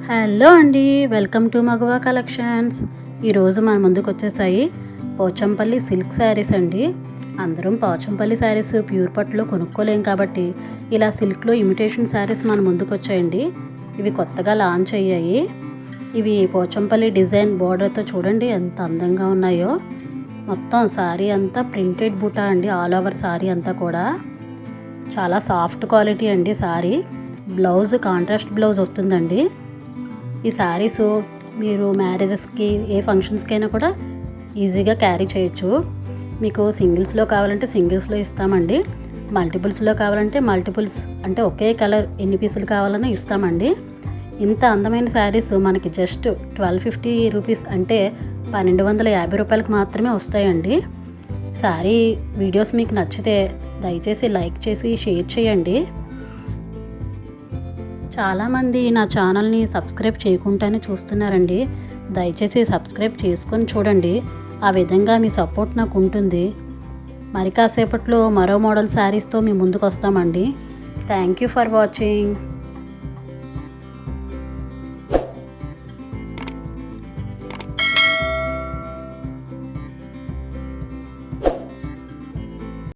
Hello అండి, welcome to మగవా collections. ఈరోజు మన ముందుకు వచ్చేసాయి పోచంపల్లి సిల్క్ శారీస్ అండి. అందరం పోచంపల్లి శారీస్ ప్యూర్ పట్టులో కొనుక్కోలేం కాబట్టి ఇలా సిల్క్లో ఇమిటేషన్ శారీస్ మన ముందుకు వచ్చాయండి. ఇవి కొత్తగా లాంచ్ అయ్యాయి. ఇవి పోచంపల్లి డిజైన్ బోర్డర్తో చూడండి ఎంత అందంగా ఉన్నాయో. మొత్తం శారీ అంతా ప్రింటెడ్ బూటా అండి. ఆల్ ఓవర్ శారీ అంతా కూడా చాలా సాఫ్ట్ క్వాలిటీ అండి. శారీ బ్లౌజ్ కాంట్రాస్ట్ బ్లౌజ్ వస్తుందండి. ఈ శారీస్ మీరు మ్యారేజెస్కి ఏ ఫంక్షన్స్కైనా కూడా ఈజీగా క్యారీ చేయొచ్చు. మీకు సింగిల్స్లో కావాలంటే సింగిల్స్లో ఇస్తామండి, మల్టిపుల్స్లో కావాలంటే మల్టిపుల్స్ అంటే ఒకే కలర్ ఎన్ని పీసులు కావాలన్నా ఇస్తామండి. ఇంత అందమైన శారీస్ మనకి జస్ట్ 1250 రూపీస్ అంటే 1250 రూపాయలకు మాత్రమే వస్తాయండి. శారీ వీడియోస్ మీకు నచ్చితే దయచేసి లైక్ చేసి షేర్ చేయండి. చాలామంది నా ఛానల్ని సబ్స్క్రైబ్ చేయకుండానే చూస్తున్నారండి. దయచేసి సబ్స్క్రైబ్ చేసుకొని చూడండి. ఆ విధంగా మీ సపోర్ట్ నాకు ఉంటుంది. మరి కాసేపట్లో మరో మోడల్ శారీస్తో మీ ముందుకు వస్తామండి. Thank you for watching.